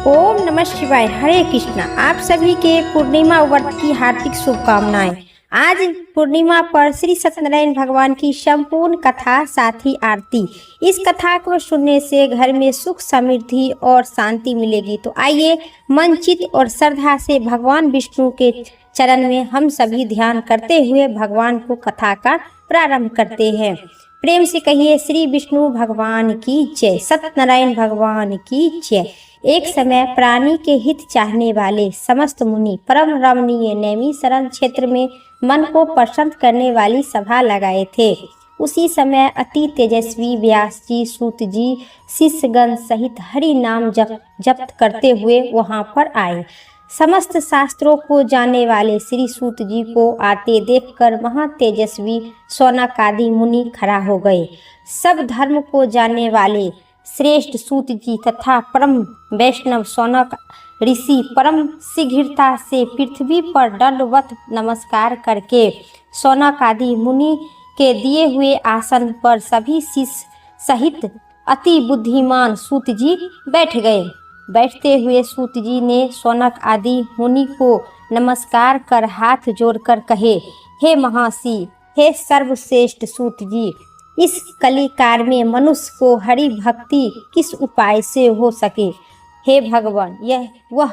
ओम नमः शिवाय। हरे कृष्णा। आप सभी के पूर्णिमा व्रत की हार्दिक शुभकामनाएं। आज पूर्णिमा पर श्री सत्यनारायण भगवान की संपूर्ण कथा साथ ही आरती। इस कथा को सुनने से घर में सुख समृद्धि और शांति मिलेगी। तो आइए मन चित्त और श्रद्धा से भगवान विष्णु के चरण में हम सभी ध्यान करते हुए भगवान को कथा का प्रारंभ करते हैं। प्रेम से कहिए श्री विष्णु भगवान की जय, सत्यनारायण भगवान की जय। एक समय प्राणी के हित चाहने वाले समस्त मुनि परम रमणीय नैमिषारण्य क्षेत्र में मन को प्रसन्न करने वाली सभा लगाए थे। उसी समय अति तेजस्वी व्यास जी सूत जी शिष्यगण सहित हरि नाम जप करते हुए वहां पर आए। समस्त शास्त्रों को जानने वाले श्री सूत जी को आते देखकर महा तेजस्वी शौनक आदि मुनि खड़ा हो गए। सब धर्म को जानने वाले श्रेष्ठ सूत जी तथा परम वैष्णव शौनक ऋषि परम शीघ्रता से पृथ्वी पर दंडवत नमस्कार करके शौनक आदि मुनि के दिए हुए आसन पर सभी शिष्य सहित अति बुद्धिमान सूत जी बैठ गए। बैठते हुए सूत जी ने शौनक आदि मुनि को नमस्कार कर हाथ जोड़कर कहे, हे महर्षि, हे सर्वश्रेष्ठ सूत जी, इस कलिकाल में मनुष्य को हरि भक्ति किस उपाय से हो सके। हे भगवान, यह वह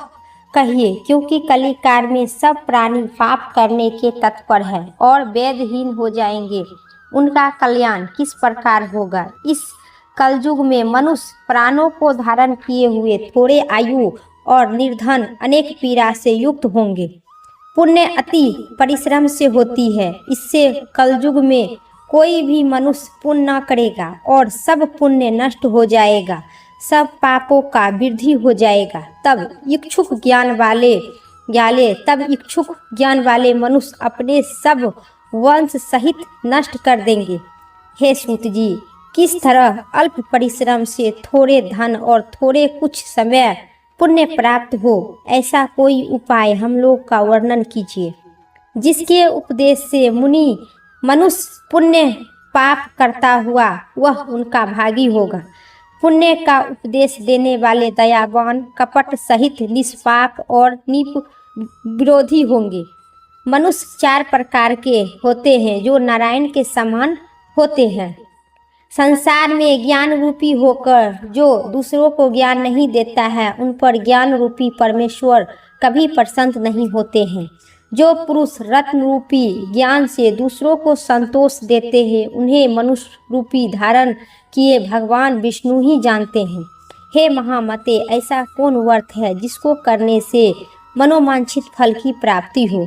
कहिए, क्योंकि कलिकाल में सब प्राणी पाप करने के तत्पर है और वेदहीन हो जाएंगे। उनका कल्याण किस प्रकार होगा। इस कलयुग में मनुष्य प्राणों को धारण किए हुए थोड़े आयु और निर्धन अनेक पीड़ा से युक्त होंगे। पुण्य अति परिश्रम से होती है। इससे कलयुग में कोई भी मनुष्य पुण्य न करेगा और सब पुण्य नष्ट हो जाएगा, सब पापों का वृद्धि हो जाएगा। तब इच्छुक ज्ञान वाले मनुष्य अपने सब वंश सहित नष्ट कर देंगे। हे सूत जी, किस तरह अल्प परिश्रम से थोड़े धन और थोड़े कुछ समय पुण्य प्राप्त हो, ऐसा कोई उपाय हम लोग का वर्णन कीजिए, जिसके उपदेश से मनुष्य पुण्य पाप करता हुआ वह उनका भागी होगा। पुण्य का उपदेश देने वाले दयावान, कपट सहित निष्पाप और विरोधी होंगे। मनुष्य 4 प्रकार के होते हैं जो नारायण के समान होते हैं। संसार में ज्ञान रूपी होकर जो दूसरों को ज्ञान नहीं देता है, उन पर ज्ञान रूपी परमेश्वर कभी प्रसन्न नहीं होते हैं। जो पुरुष रत्न रूपी ज्ञान से दूसरों को संतोष देते हैं, उन्हें मनुष्य रूपी धारण किए भगवान विष्णु ही जानते हैं। हे महामते, ऐसा कौन व्रत है जिसको करने से मनोवांछित फल की प्राप्ति हो।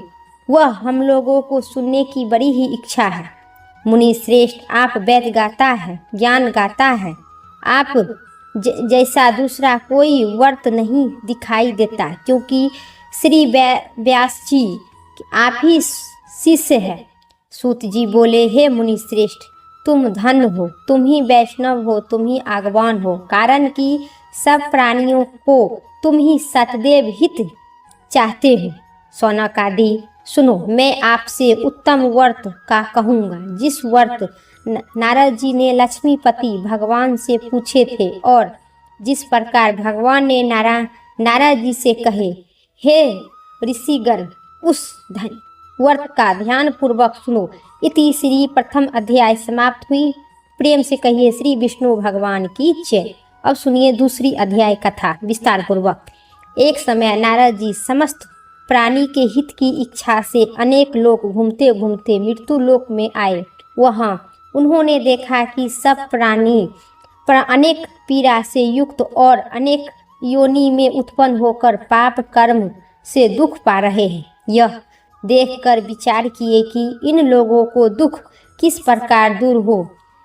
वह हम लोगों को सुनने की बड़ी ही इच्छा है। मुनि श्रेष्ठ, आप वेद गाता है, ज्ञान गाता है। आप जैसा दूसरा कोई व्रत नहीं दिखाई देता, क्योंकि श्री व्यास जी आप ही शिष्य है। सूत जी बोले, हे मुनि श्रेष्ठ, तुम धन्य हो, तुम ही वैष्णव हो, तुम ही आगवान हो, कारण कि सब प्राणियों को तुम ही सतदेव हित चाहते हो। शौनक आदि सुनो, मैं आपसे उत्तम व्रत का कहूँगा, जिस व्रत नारद जी ने लक्ष्मीपति भगवान से पूछे थे और जिस प्रकार भगवान ने नारद जी से कहे, हे ऋषिगण, उस व्रत का ध्यान पूर्वक सुनो। इति श्री प्रथम अध्याय समाप्त हुई। प्रेम से कहिए श्री विष्णु भगवान की जय। अब सुनिए दूसरी अध्याय कथा विस्तार पूर्वक। एक समय नारद जी समस्त प्राणी के हित की इच्छा से अनेक लोग घूमते घूमते मृत्यु लोक में आए। वहाँ उन्होंने देखा कि सब प्राणी अनेक पीड़ा से युक्त और अनेक योनि में उत्पन्न होकर पाप कर्म से दुख पा रहे हैं। यह देखकर विचार किए कि इन लोगों को दुख किस प्रकार दूर हो।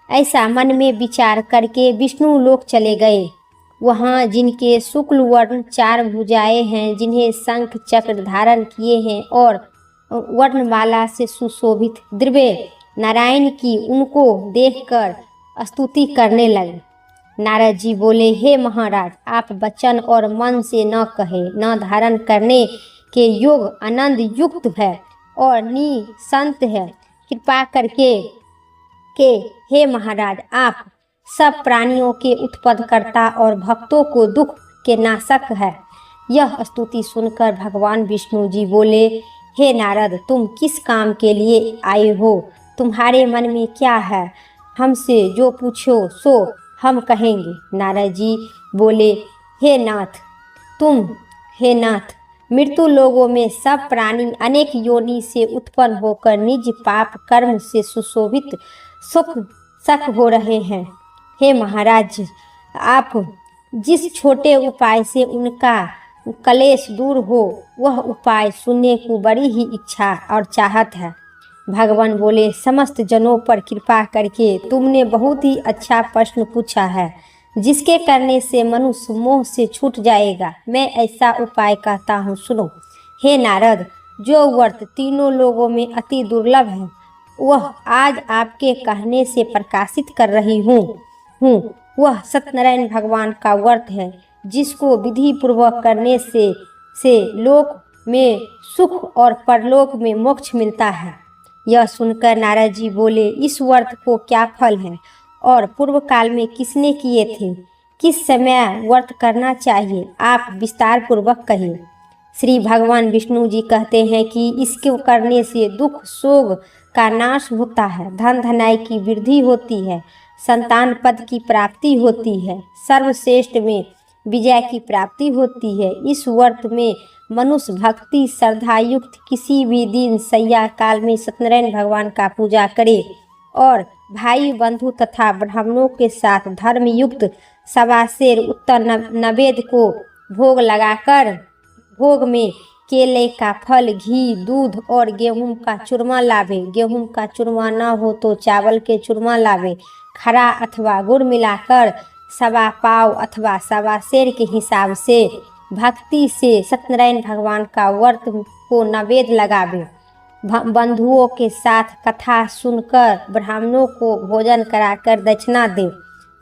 ऐसा मन में विचार करके विष्णु लोक चले गए। वहाँ जिनके शुक्ल वर्ण 4 भुजाएं हैं, जिन्हें शंख चक्र धारण किए हैं और वर्णमाला से सुशोभित दिव्य नारायण की उनको देखकर स्तुति करने लगे। नारद जी बोले, हे महाराज, आप वचन और मन से न कहे न धारण करने के योग आनंद युक्त है और निसंत है। कृपा करके हे महाराज, आप सब प्राणियों के उत्पन्न करता और भक्तों को दुख के नाशक है। यह स्तुति सुनकर भगवान विष्णु जी बोले, हे नारद, तुम किस काम के लिए आए हो? तुम्हारे मन में क्या है? हमसे जो पूछो सो हम कहेंगे। नारद जी बोले, हे नाथ, हे नाथ, मृत्यु लोगों में सब प्राणी अनेक योनि से उत्पन्न होकर निज पाप कर्म से सुशोभित सक हो रहे हैं। हे महाराज, आप जिस छोटे उपाय से उनका कलेश दूर हो, वह उपाय सुनने को बड़ी ही इच्छा और चाहत है। भगवान बोले, समस्त जनों पर कृपा करके तुमने बहुत ही अच्छा प्रश्न पूछा है, जिसके करने से मनुष्य मोह से छूट जाएगा। मैं ऐसा उपाय कहता हूँ, सुनो। हे नारद, जो व्रत तीनों लोगों में अति दुर्लभ है, वह आज आपके कहने से प्रकाशित कर रही हूँ। वह सत्यनारायण भगवान का व्रत है, जिसको विधि पूर्वक करने से लोक में सुख और परलोक में मोक्ष मिलता है। यह सुनकर नारद जी बोले, इस व्रत को क्या फल है और पूर्व काल में किसने किए थे? किस समय व्रत करना चाहिए? आप विस्तार पूर्वक कहिए। श्री भगवान विष्णु जी कहते हैं कि इसके करने से दुख शोक का नाश होता है, धन धनाई की वृद्धि होती है, संतान पद की प्राप्ति होती है, सर्वश्रेष्ठ में विजय की प्राप्ति होती है। इस व्रत में मनुष्य भक्ति श्रद्धा युक्त किसी भी दिन सैया काल में सत्यनारायण भगवान का पूजा करे और भाई बंधु तथा ब्राह्मणों के साथ धर्म युक्त सवासेर उत्तर नवेद को भोग लगाकर भोग में केले का फल, घी, दूध और गेहूं का चूरमा लावे। गेहूं का चूरमा न हो तो चावल के चूरमा लावे। खरा अथवा गुड़ मिलाकर सवा पाव अथवा सवा सेर के हिसाब से भक्ति से सत्यनारायण भगवान का व्रत को नवेद लगावे। बंधुओं के साथ कथा सुनकर ब्राह्मणों को भोजन कराकर दक्षिणा दे।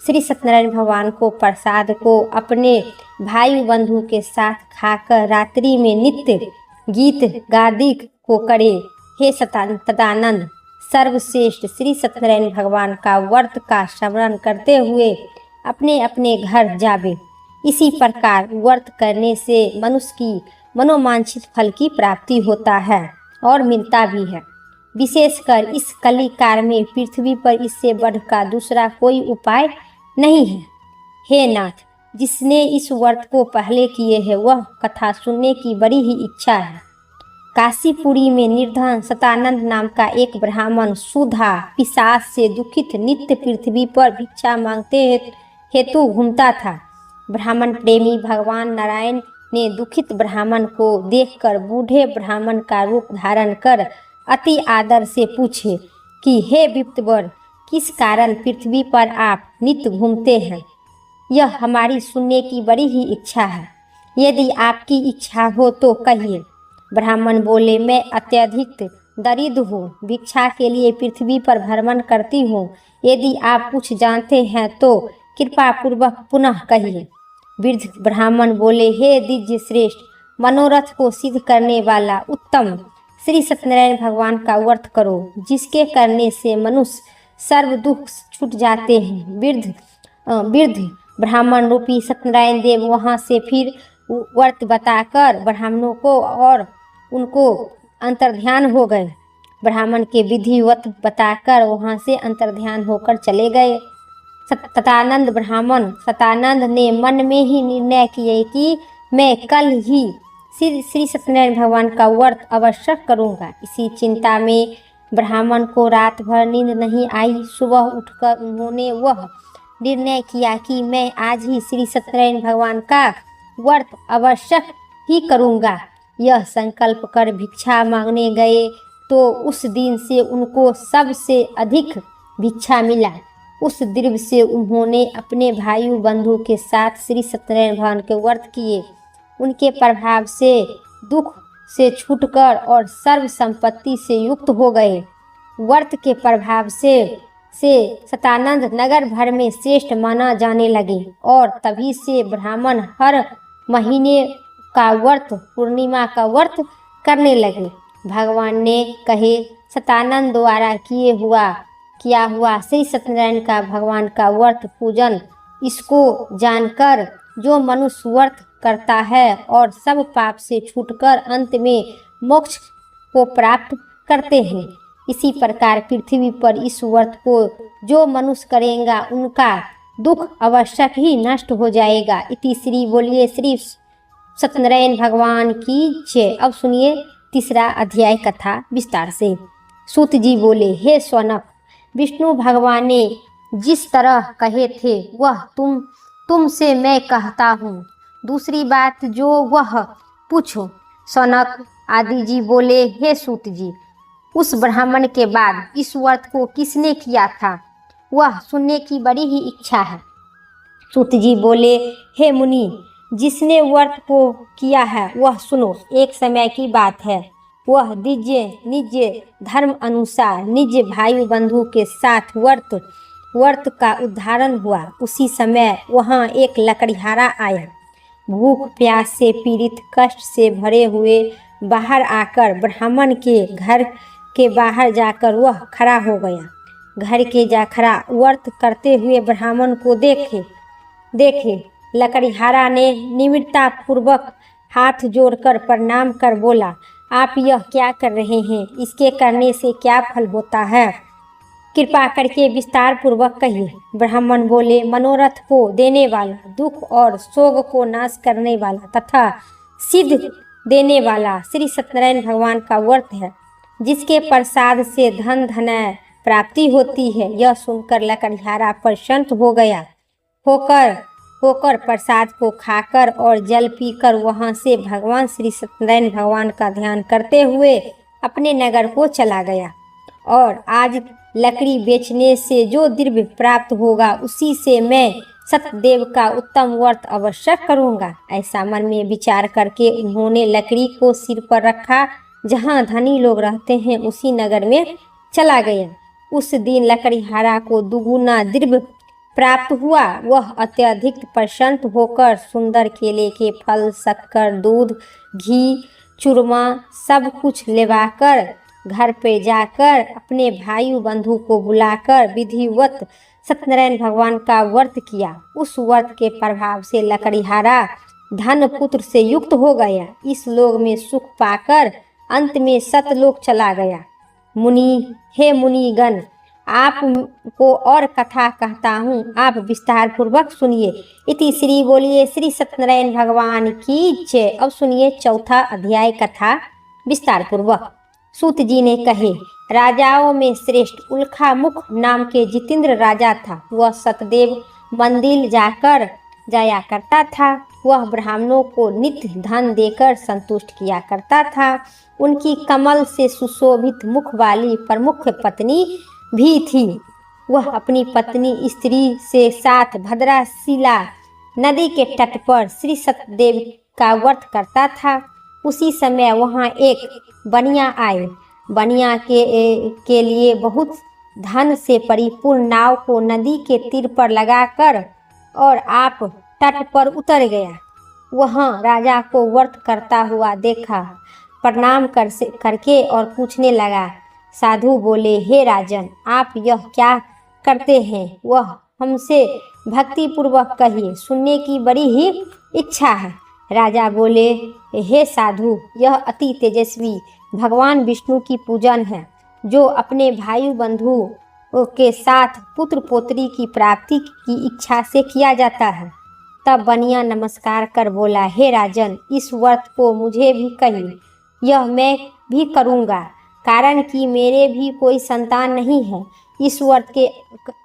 श्री सत्यनारायण भगवान को प्रसाद को अपने भाई बंधु के साथ खाकर रात्रि में नित्य गीत गादिक को करे। हे सतानंद, सर्वश्रेष्ठ श्री सत्यनारायण भगवान का व्रत का स्मरण करते हुए अपने अपने घर जावे। इसी प्रकार व्रत करने से मनुष्य की मनोवांछित फल की प्राप्ति होता है और मिलता भी है। विशेषकर इस कली काल में पृथ्वी पर इससे बढ़कर दूसरा कोई उपाय नहीं है। हे नाथ, जिसने इस व्रत को पहले किए है, वह कथा सुनने की बड़ी ही इच्छा है। काशीपुरी में निर्धन सतानंद नाम का एक ब्राह्मण सुधा पिशाच से दुखित नित्य पृथ्वी पर भिक्षा मांगते हेतु घूमता था। ब्राह्मण प्रेमी भगवान नारायण ने दुखित ब्राह्मण को देखकर बूढ़े ब्राह्मण का रूप धारण कर अति आदर से पूछे कि हे विप्तवर, किस कारण पृथ्वी पर आप नित्य घूमते हैं? यह हमारी सुनने की बड़ी ही इच्छा है। यदि आपकी इच्छा हो तो कहिए। ब्राह्मण बोले, मैं अत्यधिक दरिद्र हूँ, भिक्षा के लिए पृथ्वी पर भ्रमण करती हूँ। यदि आप कुछ जानते हैं तो कृपा पूर्वक पुनः कहिए। वृद्ध ब्राह्मण बोले, हे दिव्य श्रेष्ठ, मनोरथ को सिद्ध करने वाला उत्तम श्री सत्यनारायण भगवान का व्रत करो, जिसके करने से मनुष्य सर्व दुख छूट जाते हैं। वृद्ध ब्राह्मण रूपी सत्यनारायण देव वहाँ से फिर व्रत बताकर ब्राह्मणों को और उनको अंतर्ध्यान हो गए। ब्राह्मण के विधिवत बताकर वहाँ से अंतर्ध्यान होकर चले गए। सतानंद ने मन में ही निर्णय किए कि मैं कल ही श्री सत्यनारायण भगवान का व्रत अवश्य करूँगा। इसी चिंता में ब्राह्मण को रात भर नींद नहीं आई। सुबह उठकर उन्होंने वह निर्णय किया कि मैं आज ही श्री सत्यनारायण भगवान का व्रत अवश्य ही करूँगा। यह संकल्प कर भिक्षा मांगने गए तो उस दिन से उनको सबसे अधिक भिक्षा मिला। उस दिन से उन्होंने अपने भाई बंधु के साथ श्री सत्यनारायण भगवान के व्रत किए। उनके प्रभाव से दुख से छूटकर और सर्व संपत्ति से युक्त हो गए। व्रत के प्रभाव से सतानंद नगर भर में श्रेष्ठ माना जाने लगे और तभी से ब्राह्मण हर महीने का व्रत, पूर्णिमा का व्रत करने लगे। भगवान ने कहे, सतानंद द्वारा किया हुआ श्री सत्यनारायण का भगवान का व्रत पूजन, इसको जानकर जो मनुष्य व्रत करता है और सब पाप से छूटकर अंत में मोक्ष को प्राप्त करते हैं। इसी प्रकार पृथ्वी पर इस व्रत को जो मनुष्य करेगा उनका दुख आवश्यक ही नष्ट हो जाएगा। इति श्री बोलिए श्री सत्यनारायण भगवान की जय। अब सुनिए तीसरा अध्याय कथा विस्तार से। सूत जी बोले, हे शौनक, विष्णु भगवान ने जिस तरह कहे थे वह तुमसे मैं कहता हूँ। दूसरी बात जो वह पूछो। शौनक आदि जी बोले, हे सूत जी, उस ब्राह्मण के बाद इस व्रत को किसने किया था वह सुनने की बड़ी ही इच्छा है। सूत जी बोले, हे मुनि, जिसने व्रत को किया है वह सुनो। एक समय की बात है, वह निज धर्म अनुसार निज भाई बंधु के साथ व्रत का उद्धारण हुआ। उसी समय वहाँ एक लकड़हारा आया। भूख प्यास से पीड़ित, कष्ट से भरे हुए बाहर आकर ब्राह्मण के घर के बाहर जाकर वह खड़ा हो गया। घर के जा खड़ा व्रत करते हुए ब्राह्मण को देखे लकड़हारा ने निम्रता पूर्वक हाथ जोड़कर प्रणाम कर बोला, आप यह क्या कर रहे हैं? इसके करने से क्या फल होता है? कृपा करके विस्तार पूर्वक कहिए। ब्राह्मण बोले, मनोरथ को देने वाला, दुख और शोक को नाश करने वाला तथा सिद्ध देने वाला श्री सत्यनारायण भगवान का व्रत है, जिसके प्रसाद से धन धनय प्राप्ति होती है। यह सुनकर लकड़हारा प्रसन्न हो गया। होकर प्रसाद को खाकर और जल पीकर वहां से भगवान श्री सत्यनारायण भगवान का ध्यान करते हुए अपने नगर को चला गया। और आज लकड़ी बेचने से जो द्रव्य प्राप्त होगा उसी से मैं सत्यदेव का उत्तम व्रत अवश्य करूँगा। ऐसा मन में विचार करके उन्होंने लकड़ी को सिर पर रखा। जहाँ धनी लोग रहते हैं उसी नगर में चला गया। उस दिन लकड़हारा को दुगुना द्रव्य प्राप्त हुआ। वह अत्यधिक प्रसन्न होकर सुंदर केले के फल, शक्कर, दूध, घी, चूरमा सब कुछ लेवाकर घर पे जाकर अपने भाई बंधु को बुलाकर विधिवत सत्यनारायण भगवान का व्रत किया। उस व्रत के प्रभाव से लकड़हारा धन पुत्र से युक्त हो गया। इस लोक में सुख पाकर अंत में सतलोक चला गया। हे मुनिगण, आपको और कथा कहता हूँ, आप विस्तार पूर्वक सुनिए। इति श्री बोलिए श्री सत्यनारायण भगवान की जय। अब सुनिए चौथा अध्याय कथा विस्तार पूर्वक। सूत जी ने कहे, राजाओं में श्रेष्ठ उल्खा मुख नाम के जितेंद्र राजा था। वह सतदेव मंदिर जाया करता था। वह ब्राह्मणों को नित्य धन देकर संतुष्ट किया करता था। उनकी कमल से सुशोभित मुख वाली प्रमुख पत्नी भी थी। वह अपनी पत्नी स्त्री से साथ भद्राशिला नदी के तट पर श्री सत्यदेव का व्रत करता था। उसी समय वहाँ एक बनिया आए। बनिया के लिए बहुत धन से परिपूर्ण नाव को नदी के तीर पर लगाकर और आप तट पर उतर गया। वहाँ राजा को व्रत करता हुआ देखा। प्रणाम करके और पूछने लगा। साधु बोले, हे राजन, आप यह क्या करते हैं? वह हमसे भक्ति पूर्वक कहिए, सुनने की बड़ी ही इच्छा है। राजा बोले, हे साधु, यह अति तेजस्वी भगवान विष्णु की पूजन है, जो अपने भाई बंधु के साथ पुत्र पोत्री की प्राप्ति की इच्छा से किया जाता है। तब बनिया नमस्कार कर बोला, हे राजन, इस व्रत को मुझे भी कहिए, यह मैं भी करूँगा, कारण कि मेरे भी कोई संतान नहीं है। इस व्रत के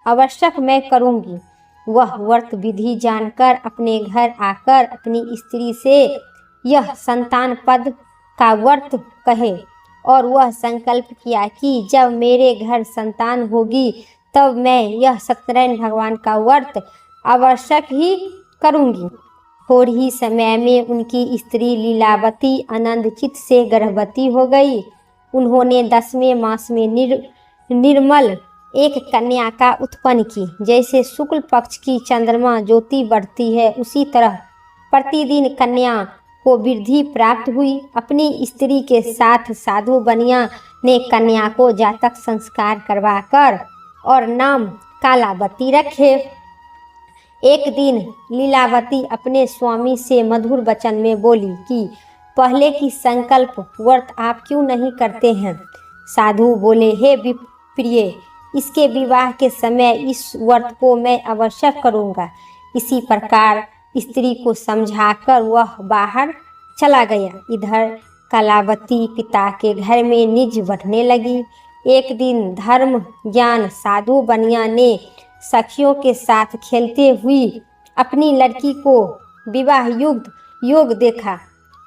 आवश्यक मैं करूँगी। वह व्रत विधि जानकर अपने घर आकर अपनी स्त्री से यह संतान पद का व्रत कहे और वह संकल्प किया कि जब मेरे घर संतान होगी तब मैं यह सत्यनारायण भगवान का व्रत आवश्यक ही करूँगी। थोड़े ही समय में उनकी स्त्री लीलावती आनंदचित से गर्भवती हो गई। उन्होंने 10वें मास में निर्मल एक कन्या का उत्पन्न की। जैसे शुक्ल पक्ष की चंद्रमा ज्योति बढ़ती है, उसी तरह प्रतिदिन कन्या को वृद्धि प्राप्त हुई। अपनी स्त्री के साथ साधु बनिया ने कन्या को जातक संस्कार करवाकर और नाम कालावती रखे। एक दिन लीलावती अपने स्वामी से मधुर वचन में बोली कि पहले की संकल्प व्रत आप क्यों नहीं करते हैं। साधु बोले, हे प्रिय, इसके विवाह के समय इस व्रत को मैं अवश्य करूँगा। इसी प्रकार स्त्री को समझाकर वह बाहर चला गया। इधर कलावती पिता के घर में निज बढ़ने लगी। एक दिन धर्म ज्ञान साधु बनिया ने सखियों के साथ खेलते हुई अपनी लड़की को विवाह योग देखा।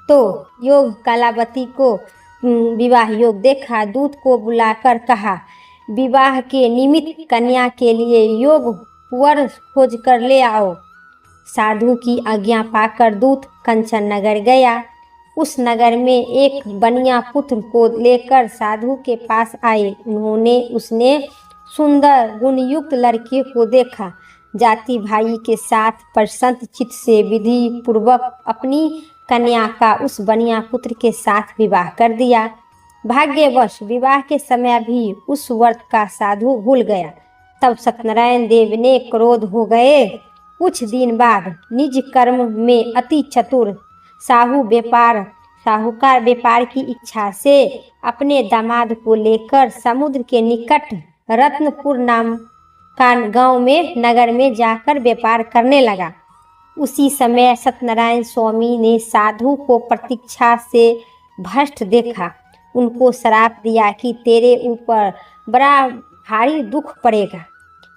तो योग कलावती को विवाह योग देखा। दूत को बुलाकर कहा, विवाह के निमित्त कन्या के लिए योग वर खोज कर ले आओ। साधु की आज्ञा पाकर दूत कंचन नगर गया। उस नगर में एक बनिया पुत्र को लेकर साधु के पास आए। उसने सुंदर गुणयुक्त लड़के को देखा। जाति भाई के साथ प्रसन्न चित्त से विधि पूर्वक अपनी कन्या का उस बनिया पुत्र के साथ विवाह कर दिया। भाग्यवश विवाह के समय भी उस व्रत का साधु भूल गया। तब सत्यनारायण देव ने क्रोध हो गए। कुछ दिन बाद निज कर्म में अति चतुर साहूकार व्यापार की इच्छा से अपने दामाद को लेकर समुद्र के निकट रत्नपुर नाम का गांव में नगर में जाकर व्यापार करने लगा। उसी समय सत्यनारायण स्वामी ने साधु को प्रतीक्षा से भ्रष्ट देखा। उनको श्राप दिया कि तेरे ऊपर बड़ा भारी दुख पड़ेगा।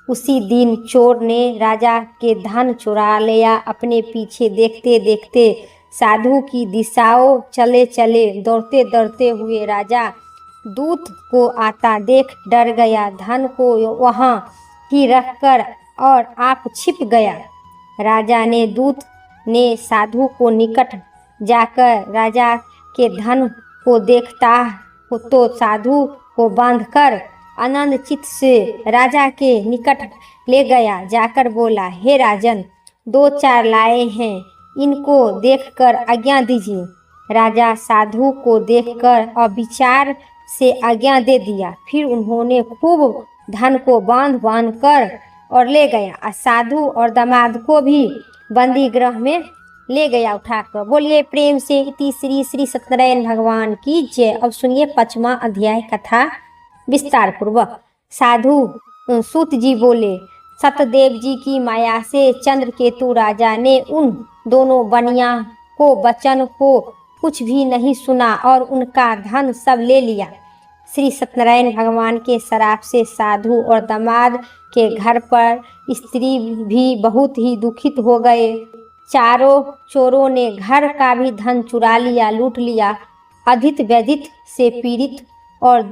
उसी दिन चोर ने राजा के धन चुरा लिया। अपने पीछे देखते देखते साधु की दिशाओं चले दौड़ते हुए राजा दूत को आता देख डर गया। धन को वहाँ ही रखकर और आप छिप गया। राजा ने दूत ने साधु को निकट जाकर राजा के धन को देखता हो तो साधु को बांधकर आनंद चित्त से राजा के निकट ले गया। जाकर बोला, हे राजन, 2-4 लाए हैं, इनको देखकर आज्ञा दीजिए। राजा साधु को देखकर अविचार से आज्ञा दे दिया। फिर उन्होंने खूब धन को बांध कर और ले गया। साधु और दामाद को भी बंदी गृह में ले गया उठाकर। बोलिए प्रेम से इति श्री सत्यनारायण भगवान की जय। अब सुनिए 5वां अध्याय कथा विस्तार पूर्वक। साधु सूत जी बोले, सतदेव जी की माया से चंद्रकेतु राजा ने उन दोनों बनिया को वचन को कुछ भी नहीं सुना और उनका धन सब ले लिया। श्री सत्यनारायण भगवान के श्राप से साधु और दामाद के घर पर स्त्री भी बहुत ही दुखित हो गए। चारों चोरों ने घर का भी धन चुरा लिया, लूट लिया। अधित व्यधित से पीड़ित और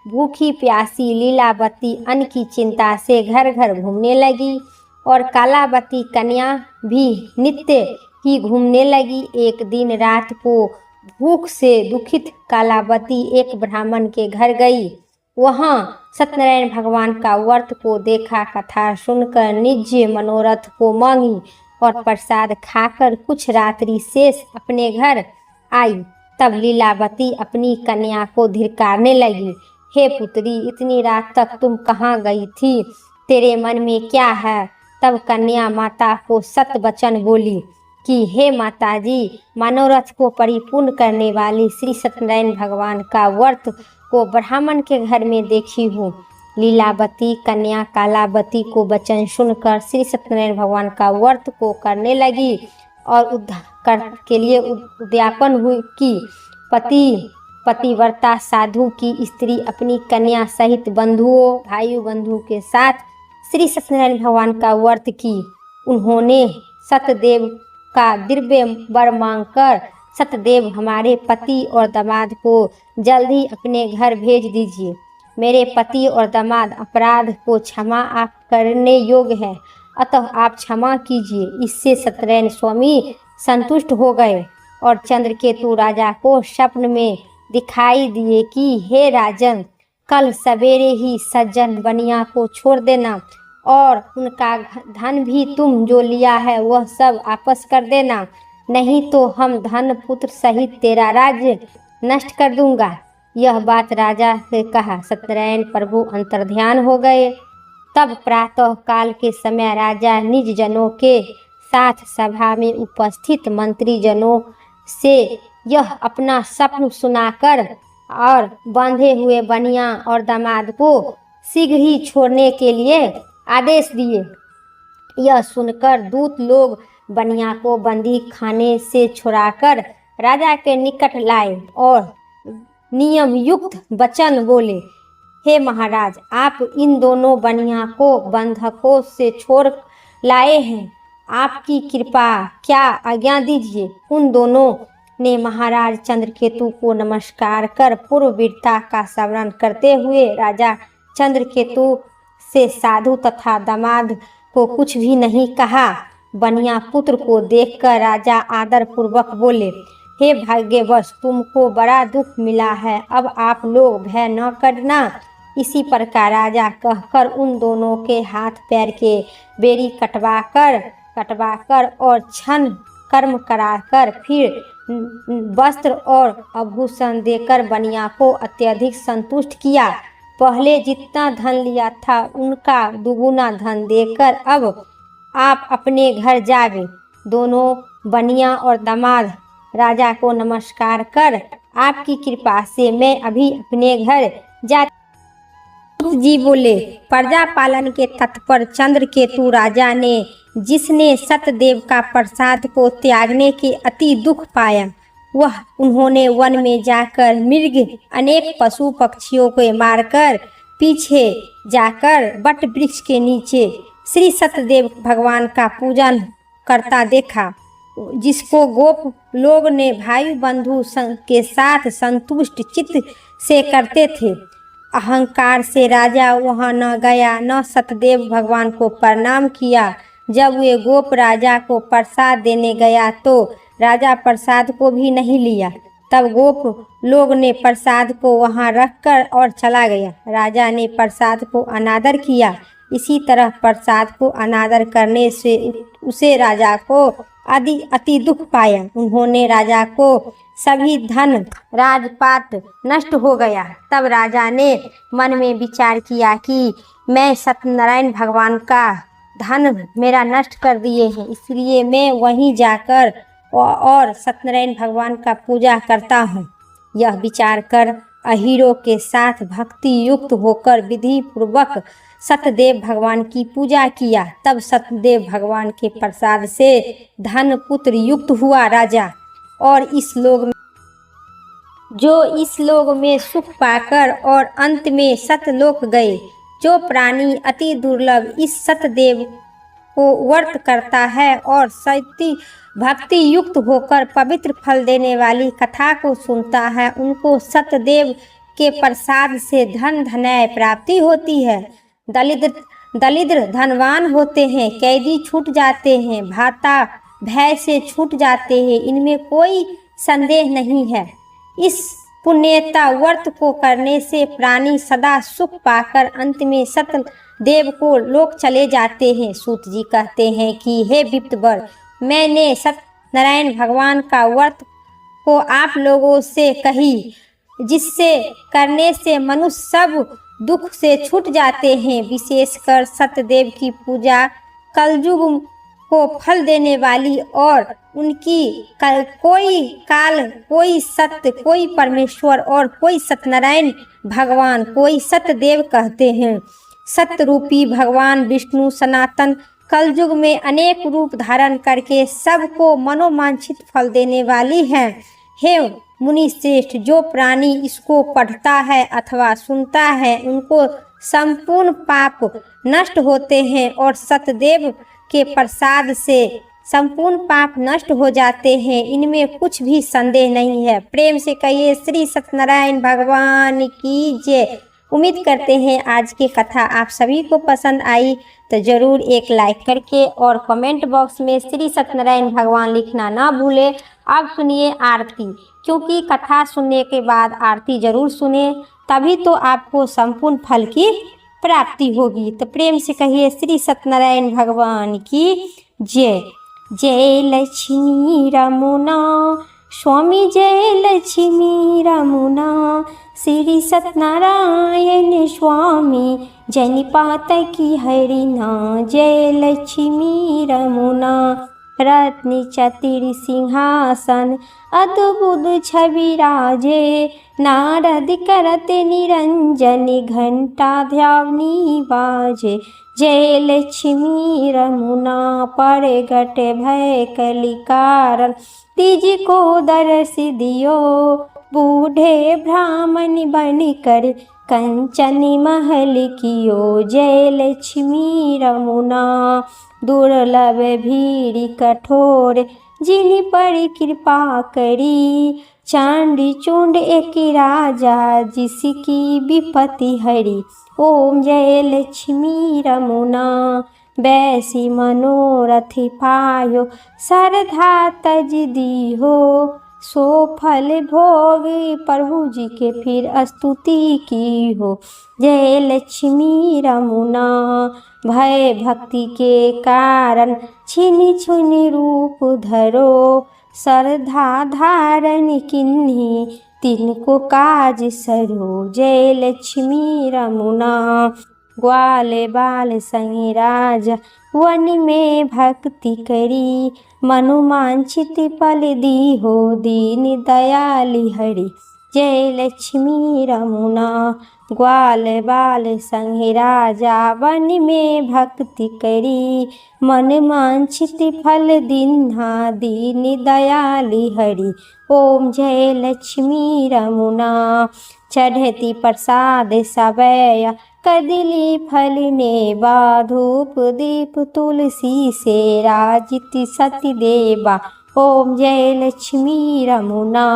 भूखी प्यासी लीलावती अन्न की चिंता से घर घर घूमने लगी और कालावती कन्या भी नित्य ही घूमने लगी। एक दिन रात को भूख से दुखित कालावती एक ब्राह्मण के घर गई। वहाँ सत्यनारायण भगवान का व्रत को देखा। कथा सुनकर निज मनोरथ को मांगी और प्रसाद खाकर कुछ रात्रि शेष अपने घर आई। तब लीलावती अपनी कन्या को धिक्कारने लगी, हे पुत्री, इतनी रात तक तुम कहाँ गई थी? तेरे मन में क्या है? तब कन्या माता को सत वचन बोली कि हे माता जी, मनोरथ को परिपूर्ण करने वाली श्री सत्यनारायण भगवान का व्रत को ब्राह्मण के घर में देखी हूँ। लीलावती कन्या कालावती को वचन सुनकर श्री सत्यनारायण भगवान का व्रत को करने लगी और उद्धार के लिए उद्यापन हुई कि पतिव्रता साधु की स्त्री अपनी कन्या सहित बंधुओं भाई बंधु के साथ श्री सत्यनारायण भगवान का व्रत की। उन्होंने सतदेव का दिव्य वर मांगकर, सतदेव हमारे पति और दामाद को जल्दी अपने घर भेज दीजिए। मेरे पति और दामाद अपराध को क्षमा आप करने योग्य है, अतः आप क्षमा कीजिए। इससे सत्यनारायण स्वामी संतुष्ट हो गए और चंद्रकेतु राजा को स्वप्न में दिखाई दिए कि हे राजन, कल सवेरे ही सज्जन बनिया को छोड़ देना और उनका धन भी तुम जो लिया है वह सब वापस कर देना, नहीं तो हम धन पुत्र सहित तेरा राज्य नष्ट कर दूंगा। यह बात राजा से कहा। सत्यनारायण प्रभु अंतर्ध्यान हो गए। तब प्रातः काल के समय राजा निज जनों के साथ सभा में उपस्थित मंत्री जनों से यह अपना स्वप्न सुनाकर और बंधे हुए बनिया और दामाद को शीघ्र ही छोड़ने के लिए आदेश दिए। यह सुनकर दूत लोग बनिया को बंदी खाने से छुड़ाकर राजा के निकट लाए और नियम युक्त वचन बोले, हे महाराज, आप इन दोनों बनिया को बंधकों से छोड़ लाए हैं, आपकी कृपा, क्या आज्ञा दीजिए। उन दोनों ने महाराज चंद्रकेतु को नमस्कार कर पूर्व वीरता का स्मरण करते हुए राजा चंद्रकेतु से साधु तथा दामाद को कुछ भी नहीं कहा। बनिया पुत्र को देखकर राजा आदर पूर्वक बोले, हे भाग्यवश, तुमको बड़ा दुख मिला है, अब आप लोग भय न करना। इसी प्रकार राजा कहकर उन दोनों के हाथ पैर के बेड़ी कटवाकर और छन कर्म कराकर फिर वस्त्र और आभूषण देकर बनिया को अत्यधिक संतुष्ट किया। पहले जितना धन लिया था उनका दुगुना धन देकर अब आप अपने घर जावे। दोनों बनिया और दामाद राजा को नमस्कार कर, आपकी कृपा से मैं अभी अपने घर जा। जी बोले, प्रजा पालन के तत्पर चंद्रकेतु राजा ने, जिसने सतदेव का प्रसाद को त्यागने के अति दुख पाया, वह उन्होंने वन में जाकर मृग अनेक पशु पक्षियों को मारकर पीछे जाकर वट वृक्ष के नीचे श्री सतदेव भगवान का पूजन करता देखा, जिसको गोप लोग ने भाई बंधु के साथ संतुष्ट चित्त से करते थे। अहंकार से राजा वहां न गया, न सतदेव भगवान को प्रणाम किया। जब वे गोप राजा को प्रसाद देने गया तो राजा प्रसाद को भी नहीं लिया। तब गोप लोग ने प्रसाद को वहां रखकर और चला गया। राजा ने प्रसाद को अनादर किया। इसी तरह प्रसाद को अनादर करने से उसे राजा को अति दुख पाया। उन्होंने राजा को सभी धन राजपाट नष्ट हो गया। तब राजा ने मन में विचार किया कि मैं सत्यनारायण भगवान का धन मेरा नष्ट कर दिए हैं, इसलिए मैं वहीं जाकर और सत्यनारायण भगवान का पूजा करता हूँ। यह विचार कर अहीरों के साथ भक्ति युक्त होकर विधि पूर्वक सत्यदेव भगवान की पूजा किया। तब सत्यदेव भगवान के प्रसाद से धन पुत्र युक्त हुआ राजा और इस लोक में सुख पाकर और अंत में सतलोक गए। जो प्राणी अति दुर्लभ इस सतदेव को व्रत करता है और सत्य भक्ति युक्त होकर पवित्र फल देने वाली कथा को सुनता है, उनको सतदेव के प्रसाद से धन धनय प्राप्ति होती है। दरिद्र धनवान होते हैं, कैदी छूट जाते हैं, भाता भय से छूट जाते हैं, इनमें कोई संदेह नहीं है। इस पुण्यता व्रत को करने से प्राणी सदा सुख पाकर अंत में सतदेव को लोक चले जाते हैं। सूत जी कहते हैं कि हे विप्तवर, मैंने सत्यनारायण भगवान का व्रत को आप लोगों से कही, जिससे करने से मनुष्य सब दुख से छूट जाते हैं। विशेषकर सत्यदेव की पूजा कलयुग को फल देने वाली और उनकी कोई काल, कोई सत्य, कोई परमेश्वर और कोई सत्यनारायण भगवान, कोई सत्यदेव कहते हैं। सत्य रूपी भगवान विष्णु सनातन कलयुग में अनेक रूप धारण करके सबको मनोवांछित फल देने वाली हैं। हे मुनि श्रेष्ठ, जो प्राणी इसको पढ़ता है अथवा सुनता है, उनको संपूर्ण पाप नष्ट होते हैं और सतदेव के प्रसाद से संपूर्ण पाप नष्ट हो जाते हैं। इनमें कुछ भी संदेह नहीं है। प्रेम से कहिए श्री सत्यनारायण भगवान की जय। उम्मीद करते हैं आज की कथा आप सभी को पसंद आई, तो ज़रूर एक लाइक करके और कमेंट बॉक्स में श्री सत्यनारायण भगवान लिखना ना भूलें। अब सुनिए आरती, क्योंकि कथा सुनने के बाद आरती जरूर सुने, तभी तो आपको संपूर्ण फल की प्राप्ति होगी। तो प्रेम से कहिए श्री सत्यनारायण भगवान की जय। जय लक्ष्मी रमुना स्वामी, जय लक्ष्मी रमुना, श्री सत्यनारायण स्वामी जनि पात की हरिना जय लक्ष्मी रमुना। रत्न चतिर सिंहासन अद्भुत छवि राजे। नारद करत निरंजन घंटा ध्यानी बाजे। जय लक्ष्मी रमुना परगट भय कलिकारण। तिज को दरस दियो बूढ़े ब्राह्मण बन कर कंचन महल कियो। जय लक्ष्मी रमुना दुर्लभ भीड़ कठोर जिन पर कृपा करी। चांडी चूंड एक राजा जिसकी विपत्ति हरी। ओम जय लक्ष्मी रमुना बैसी मनोरथ पायो। श्रद्धा तज दी हो सो फल भोग प्रभु जी के फिर स्तुति की हो। जय लक्ष्मी रमुना भय भक्ति के कारण छिन छिन रूप धरो। श्रद्धा धारण किन्हीं तिनको काज सरो। जय लक्ष्मी रमुना ग्वाल बाल संग राजा वन में भक्ति करी। मनुमांछित फल दी हो दीन दयाली हरि। जय लक्ष्मी रमुना ग्वाल बाल संग राजा वन में भक्ति करी। मन वांछित फल दिन्हा दीन दयाली हरि। ओम जय लक्ष्मी रमुना चढ़ती प्रसाद सबया कदली फल नेबा। धूप दीप तुलसी से राजित सती देवा। ओम जय लक्ष्मी रमुना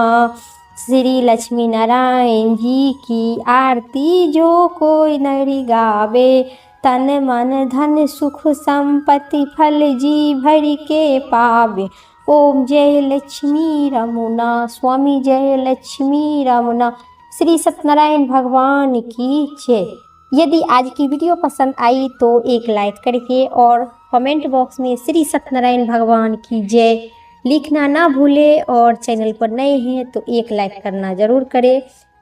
श्री लक्ष्मी नारायण जी की आरती जो कोई नरि गावे। तन मन धन सुख संपत्ति फल जी भर के पावे। ओम जय लक्ष्मी रमुना स्वामी जय लक्ष्मी रमुना श्री सत्यनारायण भगवान की जय। यदि आज की वीडियो पसंद आई तो एक लाइक करके और कमेंट बॉक्स में श्री सत्यनारायण भगवान की जय लिखना ना भूले। और चैनल पर नए हैं तो एक लाइक करना जरूर करें।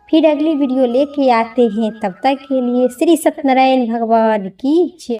फिर अगली वीडियो लेके आते हैं, तब तक के लिए श्री सत्यनारायण भगवान की जय।